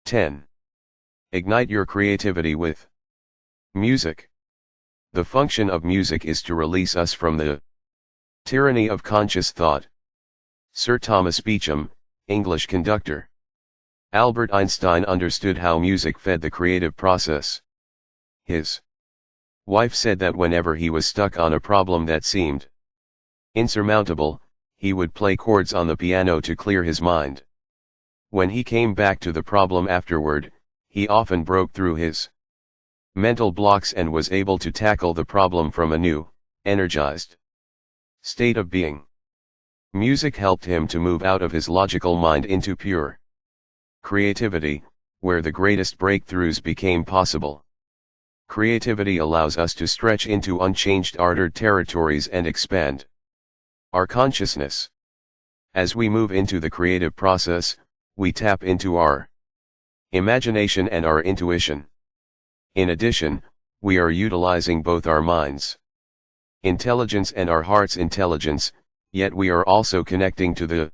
10. Ignite your creativity with music. The function of music is to release us from the tyranny of conscious thought. Sir Thomas Beecham, English conductor. Albert Einstein understood how music fed the creative process. His wife said that whenever he was stuck on a problem that seemed insurmountable, he would play chords on the piano to clear his mind. When he came back to the problem afterward, he often broke through his mental blocks and was able to tackle the problem from a new, energized state of being. Music helped him to move out of his logical mind into pure creativity, where the greatest breakthroughs became possible. Creativity allows us to stretch into unchanged ordered territories and expand our consciousness. As we move into the creative process, we tap into our imagination and our intuition. In addition, we are utilizing both our minds' intelligence and our heart's intelligence, yet we are also connecting to the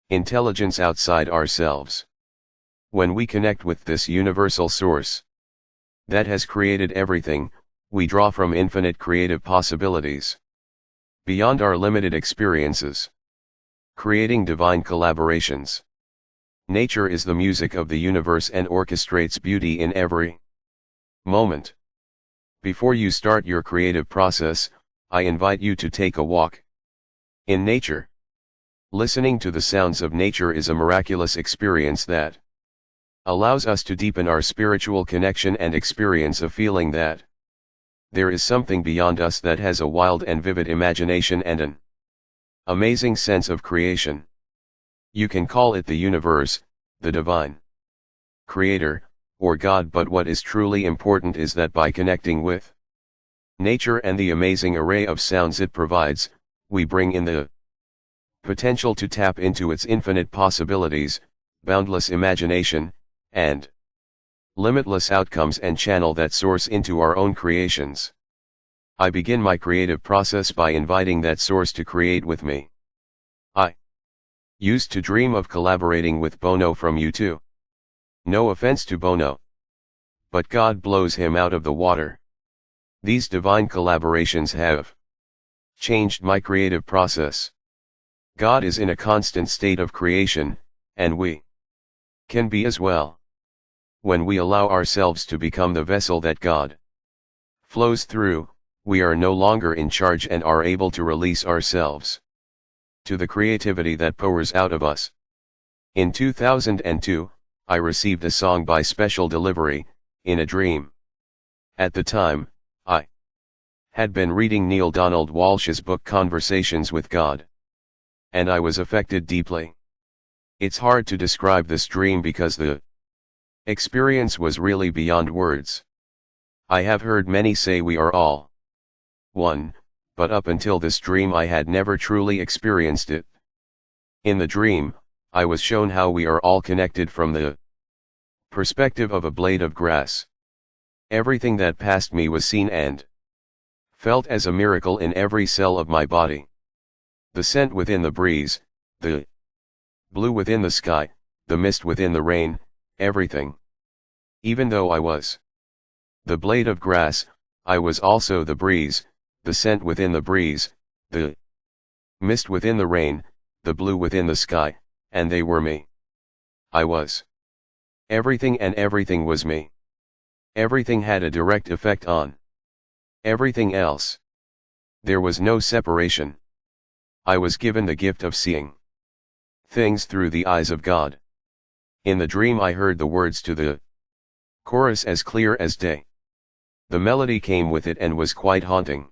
intelligence outside ourselves. When we connect with this universal source that has created everything, we draw from infinite creative possibilities beyond our limited experiences, creating divine collaborations. Nature is the music of the universe and orchestrates beauty in every moment. Before you start your creative process, I invite you to take a walk in nature. Listening to the sounds of nature is a miraculous experience that allows us to deepen our spiritual connection and experience a feeling that there is something beyond us that has a wild and vivid imagination and an amazing sense of creation. You can call it the universe, the divine creator, or God, but what is truly important is that by connecting with nature and the amazing array of sounds it provides, we bring in the potential to tap into its infinite possibilities, boundless imagination, and limitless outcomes and channel that source into our own creations. I begin my creative process by inviting that source to create with me. I used to dream of collaborating with Bono from U2. No offense to Bono, but God blows him out of the water. These divine collaborations have changed my creative process. God is in a constant state of creation, and we can be as well. When we allow ourselves to become the vessel that God flows through, we are no longer in charge and are able to release ourselves to the creativity that pours out of us. In 2002, I received a song by special delivery, in a dream. At the time, I had been reading Neale Donald Walsch's book Conversations with God, and I was affected deeply. It's hard to describe this dream because the experience was really beyond words. I have heard many say we are all one, but up until this dream I had never truly experienced it. In the dream, I was shown how we are all connected from the perspective of a blade of grass. Everything that passed me was seen and felt as a miracle in every cell of my body. The scent within the breeze, the blue within the sky, the mist within the rain, everything. Even though I was the blade of grass, I was also the breeze, the scent within the breeze, the mist within the rain, the blue within the sky, and they were me. I was everything and everything was me. Everything had a direct effect on everything else. There was no separation. I was given the gift of seeing things through the eyes of God. In the dream I heard the words to the chorus as clear as day. The melody came with it and was quite haunting.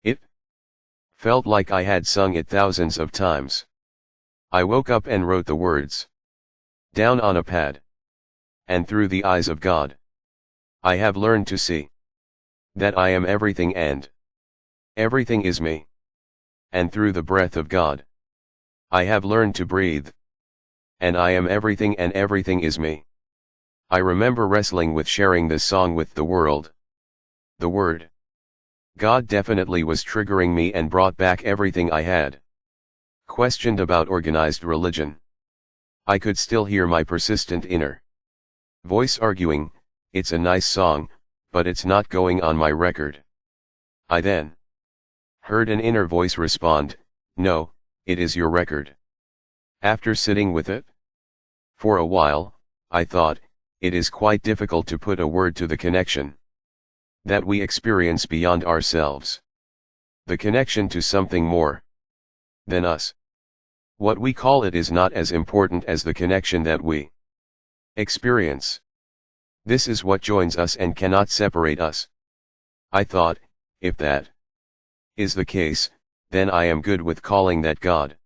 It felt like I had sung it thousands of times. I woke up and wrote the words down on a pad. And through the eyes of God, I have learned to see that I am everything and everything is me. And through the breath of God, I have learned to breathe. And I am everything and everything is me. I remember wrestling with sharing this song with the world. The word God definitely was triggering me and brought back everything I had questioned about organized religion. I could still hear my persistent inner Voice arguing, "It's a nice song, but it's not going on my record." I then heard an inner voice respond, "No, it is your record." After sitting with it for a while, I thought, it is quite difficult to put a word to the connection that we experience beyond ourselves. The connection to something more than us. What we call it is not as important as the connection that we experience. This is what joins us and cannot separate us. I thought, if that is the case, then I am good with calling that God.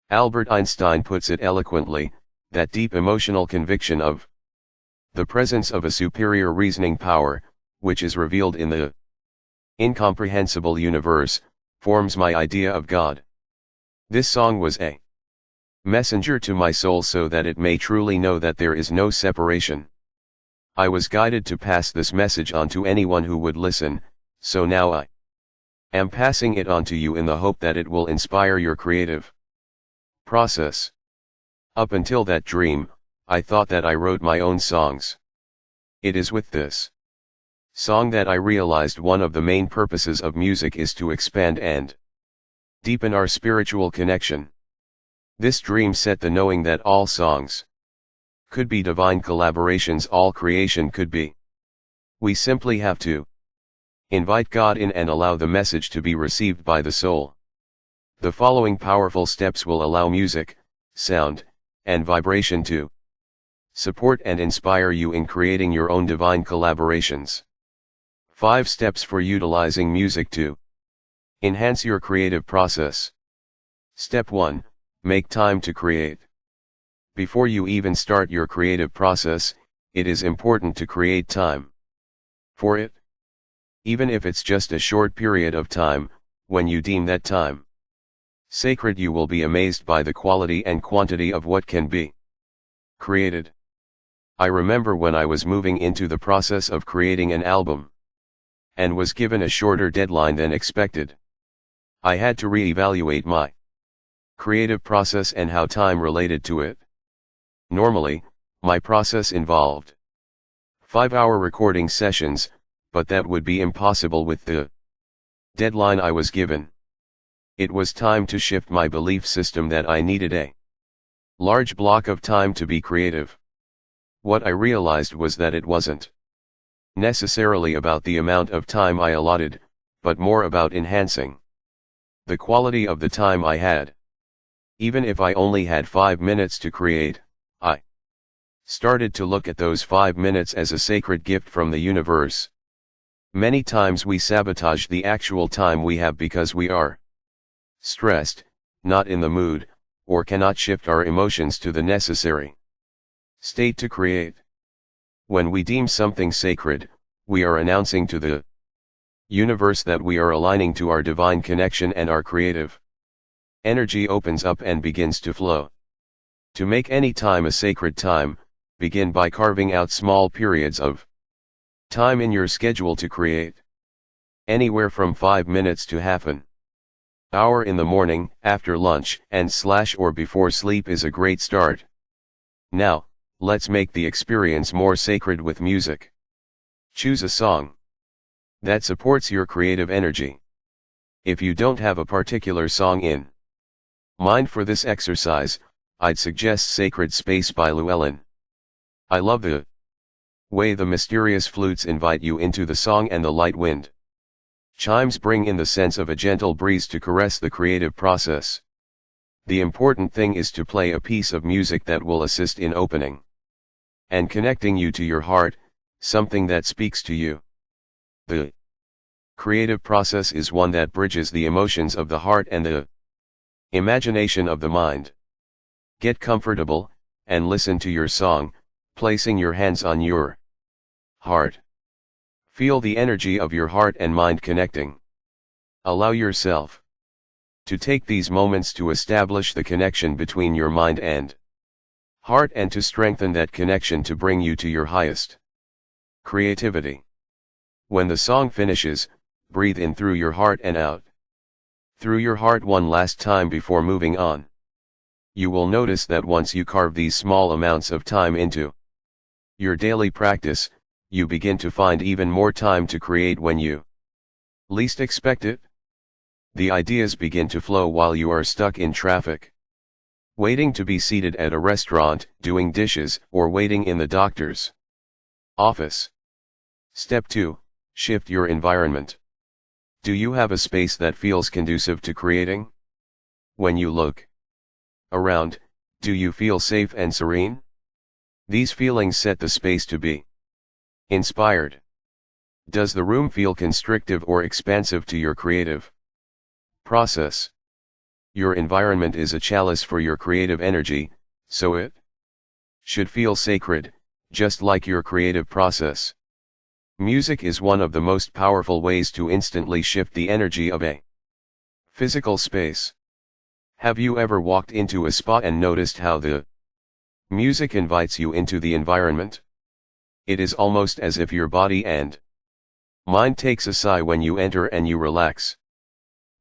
Albert Einstein puts it eloquently, that deep emotional conviction of the presence of a superior reasoning power, which is revealed in the incomprehensible universe, forms my idea of God. This song was a messenger to my soul so that it may truly know that there is no separation. I was guided to pass this message on to anyone who would listen, so now I am passing it on to you in the hope that it will inspire your creative process. Up until that dream, I thought that I wrote my own songs. It is with this song that I realized one of the main purposes of music is to expand and deepen our spiritual connection. This dream set the knowing that all songs could be divine collaborations, all creation could be. We simply have to invite God in and allow the message to be received by the soul. The following powerful steps will allow music, sound, and vibration to support and inspire you in creating your own divine collaborations. 5 steps for utilizing music to enhance your creative process. Step 1. Make time to create. Before you even start your creative process, it is important to create time for it. Even if it's just a short period of time, when you deem that time sacred, you will be amazed by the quality and quantity of what can be created. I remember when I was moving into the process of creating an album and was given a shorter deadline than expected. I had to re-evaluate my creative process and how time related to it. Normally, my process involved 5-hour recording sessions, but that would be impossible with the deadline I was given. It was time to shift my belief system that I needed a large block of time to be creative. What I realized was that it wasn't necessarily about the amount of time I allotted, but more about enhancing the quality of the time I had. Even if I only had 5 minutes to create, I started to look at those 5 minutes as a sacred gift from the universe. Many times we sabotage the actual time we have because we are stressed, not in the mood, or cannot shift our emotions to the necessary state to create. When we deem something sacred, we are announcing to the universe that we are aligning to our divine connection, and our creative energy opens up and begins to flow. To make any time a sacred time, begin by carving out small periods of time in your schedule to create. Anywhere from 5 minutes to half an hour in the morning, after lunch, and/or before sleep is a great start. Now, let's make the experience more sacred with music. Choose a song that supports your creative energy. If you don't have a particular song in mind for this exercise, I'd suggest Sacred Space by Llewellyn. I love the way the mysterious flutes invite you into the song, and the light wind chimes bring in the sense of a gentle breeze to caress the creative process. The important thing is to play a piece of music that will assist in opening and connecting you to your heart, something that speaks to you. The creative process is one that bridges the emotions of the heart and the imagination of the mind. Get comfortable, and listen to your song, placing your hands on your heart. Feel the energy of your heart and mind connecting. Allow yourself to take these moments to establish the connection between your mind and heart, and to strengthen that connection to bring you to your highest creativity. When the song finishes, breathe in through your heart and out through your heart one last time before moving on. You will notice that once you carve these small amounts of time into Your daily practice, you begin to find even more time to create when you least expect it. The ideas begin to flow while you are stuck in traffic, waiting to be seated at a restaurant, doing dishes, or waiting in the doctor's office. Step 2. Shift your environment. Do you have a space that feels conducive to creating? When you look around, do you feel safe and serene? These feelings set the space to be inspired. Does the room feel constrictive or expansive to your creative process? Your environment is a chalice for your creative energy, so it should feel sacred, just like your creative process. Music is one of the most powerful ways to instantly shift the energy of a physical space. Have you ever walked into a spa and noticed how the music invites you into the environment? It is almost as if your body and mind takes a sigh when you enter and you relax.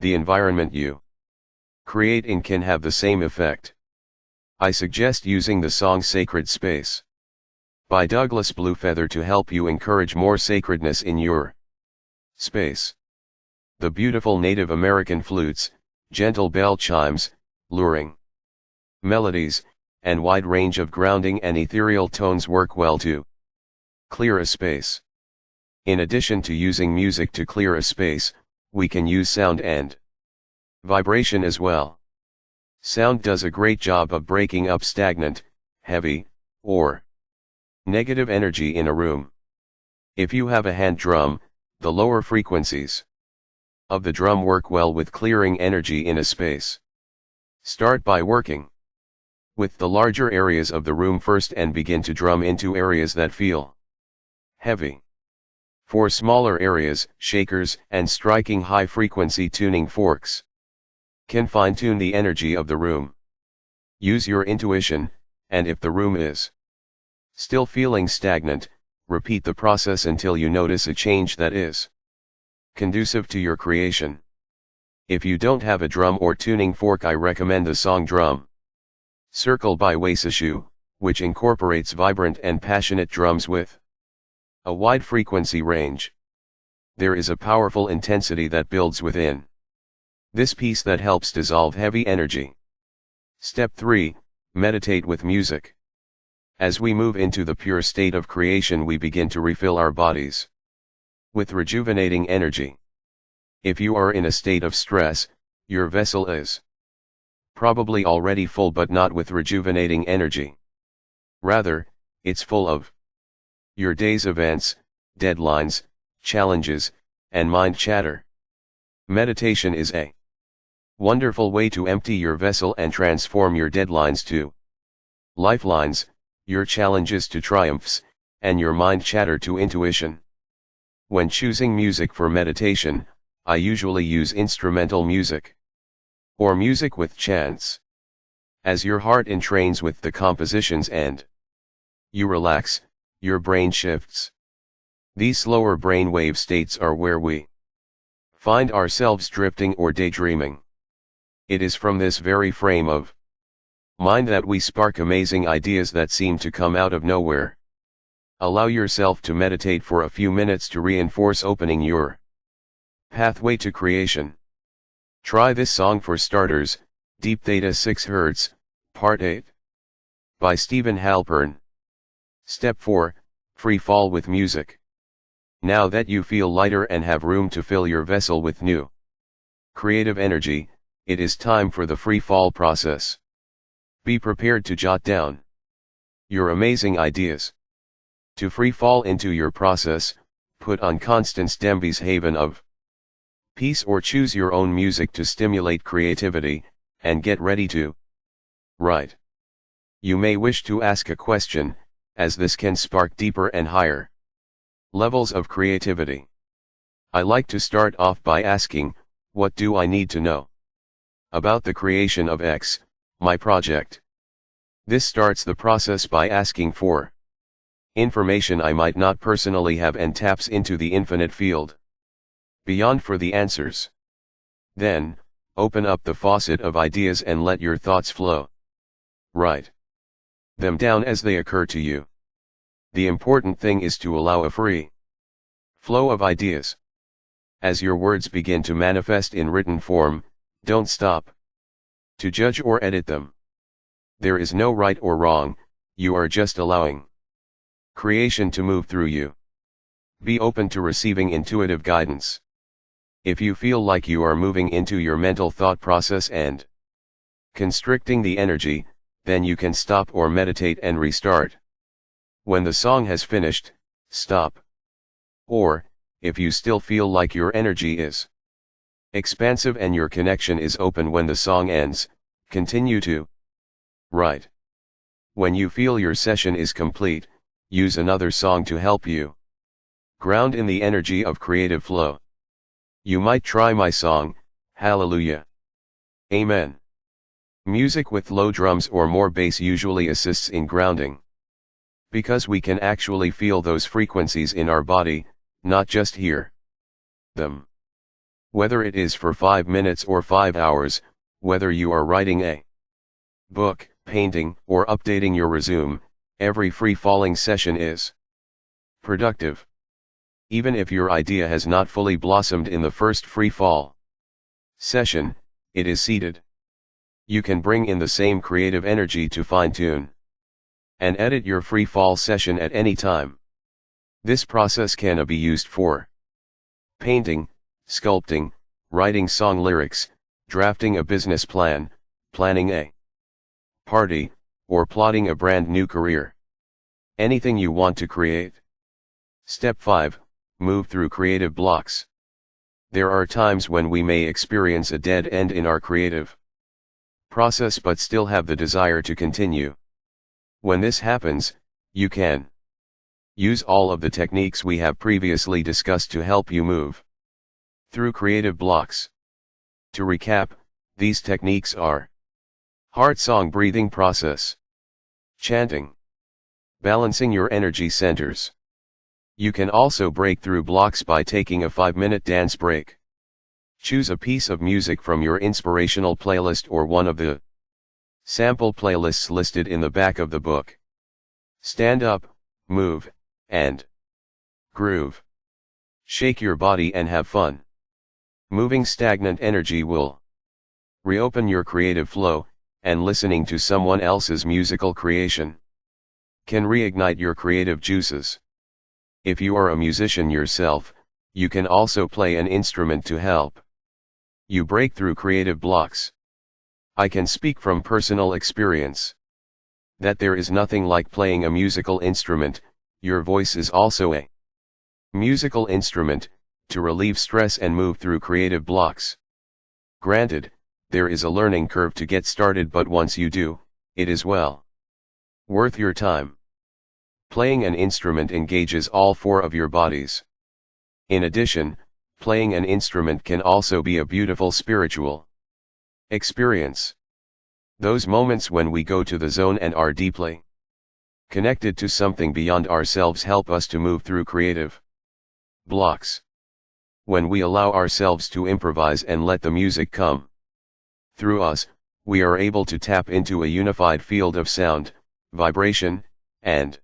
The environment you create in can have the same effect. I suggest using the song Sacred Space by Douglas Bluefeather to help you encourage more sacredness in your space. The beautiful Native American flutes, gentle bell chimes, luring melodies, and wide range of grounding and ethereal tones work well to clear a space. In addition to using music to clear a space, we can use sound and vibration as well. Sound does a great job of breaking up stagnant, heavy, or negative energy in a room. If you have a hand drum, the lower frequencies of the drum work well with clearing energy in a space. Start by working with the larger areas of the room first and begin to drum into areas that feel heavy. For smaller areas, shakers and striking high-frequency tuning forks can fine-tune the energy of the room. Use your intuition, and if the room is still feeling stagnant, repeat the process until you notice a change that is conducive to your creation. If you don't have a drum or tuning fork, I recommend the song Drum Circle by Waisashu, which incorporates vibrant and passionate drums with a wide frequency range. There is a powerful intensity that builds within this piece that helps dissolve heavy energy. Step 3. Meditate with music. As we move into the pure state of creation, we begin to refill our bodies with rejuvenating energy. If you are in a state of stress, your vessel is probably already full but not with rejuvenating energy. Rather, it's full of your day's events, deadlines, challenges, and mind chatter. Meditation is a wonderful way to empty your vessel and transform your deadlines to lifelines, your challenges to triumphs, and your mind chatter to intuition. When choosing music for meditation, I usually use instrumental music or music with chants. As your heart entrains with the compositions and you relax, your brain shifts. These slower brainwave states are where we find ourselves drifting or daydreaming. It is from this very frame of mind that we spark amazing ideas that seem to come out of nowhere. Allow yourself to meditate for a few minutes to reinforce opening your pathway to creation. Try this song for starters, Deep Theta 6 Hz, Part 8. By Stephen Halpern. Step 4. Free fall with music. Now that you feel lighter and have room to fill your vessel with new creative energy, it is time for the free fall process. Be prepared to jot down your amazing ideas. To free fall into your process, put on Constance Demby's Haven of Peace or choose your own music to stimulate creativity, and get ready to write. You may wish to ask a question, as this can spark deeper and higher levels of creativity. I like to start off by asking, what do I need to know about the creation of X, my project? This starts the process by asking for information I might not personally have and taps into the infinite field beyond for the answers. Then, open up the faucet of ideas and let your thoughts flow. Write them down as they occur to you. The important thing is to allow a free flow of ideas. As your words begin to manifest in written form, don't stop to judge or edit them. There is no right or wrong, you are just allowing creation to move through you. Be open to receiving intuitive guidance. If you feel like you are moving into your mental thought process and constricting the energy, then you can stop or meditate and restart. When the song has finished, stop. Or, if you still feel like your energy is expansive and your connection is open when the song ends, continue to write. When you feel your session is complete, use another song to help you ground in the energy of creative flow. You might try my song, Hallelujah. Amen. Music with low drums or more bass usually assists in grounding, because we can actually feel those frequencies in our body, not just hear them. Whether it is for 5 minutes or 5 hours, whether you are writing a book, painting, or updating your resume, every free-falling session is productive. Even if your idea has not fully blossomed in the first free fall session, it is seeded. You can bring in the same creative energy to fine-tune and edit your free fall session at any time. This process can be used for painting, sculpting, writing song lyrics, drafting a business plan, planning a party, or plotting a brand new career. Anything you want to create. Step 5. Move through creative blocks. There are times when we may experience a dead end in our creative process but still have the desire to continue. When this happens, you can use all of the techniques we have previously discussed to help you move through creative blocks. To recap, these techniques are heart song breathing process, chanting, balancing your energy centers. You can also break through blocks by taking a 5-minute dance break. Choose a piece of music from your inspirational playlist or one of the sample playlists listed in the back of the book. Stand up, move, and groove. Shake your body and have fun. Moving stagnant energy will reopen your creative flow, and listening to someone else's musical creation can reignite your creative juices. If you are a musician yourself, you can also play an instrument to help you break through creative blocks. I can speak from personal experience that there is nothing like playing a musical instrument. Your voice is also a musical instrument, to relieve stress and move through creative blocks. Granted, there is a learning curve to get started, but once you do, it is well worth your time. Playing an instrument engages all 4 of your bodies. In addition, playing an instrument can also be a beautiful spiritual experience. Those moments when we go to the zone and are deeply connected to something beyond ourselves help us to move through creative blocks. When we allow ourselves to improvise and let the music come through us, we are able to tap into a unified field of sound, vibration, and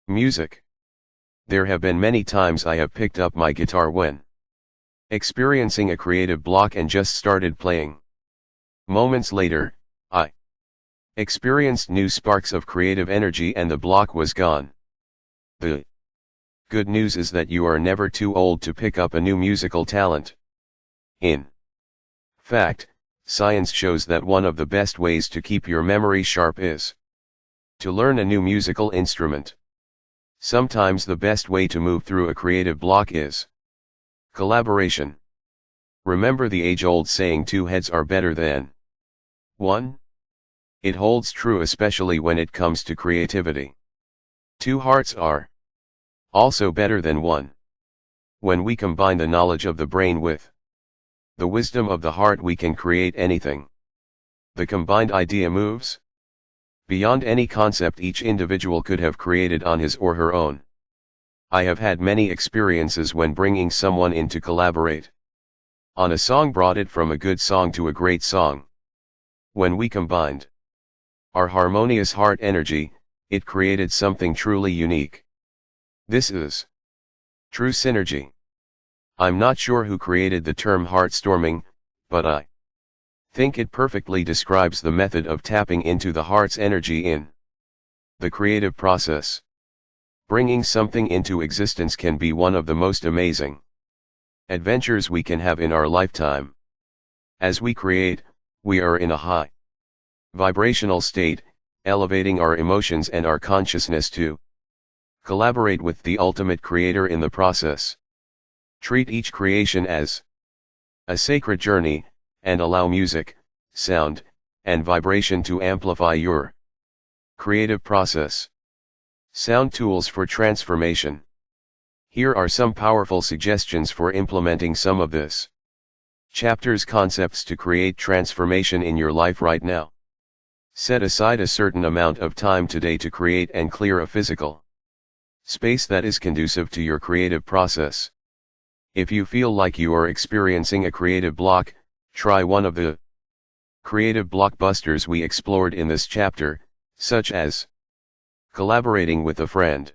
music. There have been many times I have picked up my guitar when experiencing a creative block and just started playing. Moments later, I experienced new sparks of creative energy and the block was gone. The good news is that you are never too old to pick up a new musical talent. In fact, science shows that one of the best ways to keep your memory sharp is to learn a new musical instrument. Sometimes the best way to move through a creative block is collaboration. Remember the age-old saying 2 heads are better than 1? It holds true especially when it comes to creativity. 2 hearts are also better than 1. When we combine the knowledge of the brain with the wisdom of the heart, we can create anything. The combined idea moves beyond any concept each individual could have created on his or her own. I have had many experiences when bringing someone in to collaborate on a song brought it from a good song to a great song. When we combined our harmonious heart energy, it created something truly unique. This is true synergy. I'm not sure who created the term heartstorming, but I think it perfectly describes the method of tapping into the heart's energy in the creative process. Bringing something into existence can be one of the most amazing adventures we can have in our lifetime. As we create, we are in a high vibrational state, elevating our emotions and our consciousness to collaborate with the ultimate creator in the process. Treat each creation as a sacred journey, and allow music, sound, and vibration to amplify your creative process. Sound tools for transformation. Here are some powerful suggestions for implementing some of this chapter's concepts to create transformation in your life right now. Set aside a certain amount of time today to create and clear a physical space that is conducive to your creative process. If you feel like you are experiencing a creative block, try one of the creative blockbusters we explored in this chapter, such as collaborating with a friend.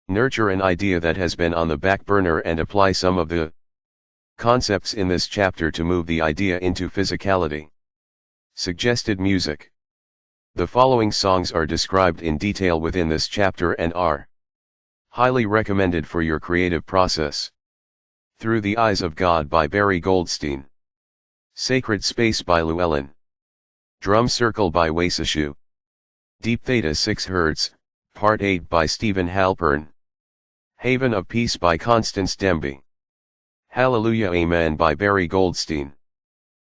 Nurture an idea that has been on the back burner and apply some of the concepts in this chapter to move the idea into physicality. Suggested music. The following songs are described in detail within this chapter and are highly recommended for your creative process. Through the Eyes of God by Barry Goldstein. Sacred Space by Llewellyn. Drum Circle by Wasishu. Deep Theta 6 Hz, Part 8 by Stephen Halpern. Haven of Peace by Constance Demby. Hallelujah Amen by Barry Goldstein.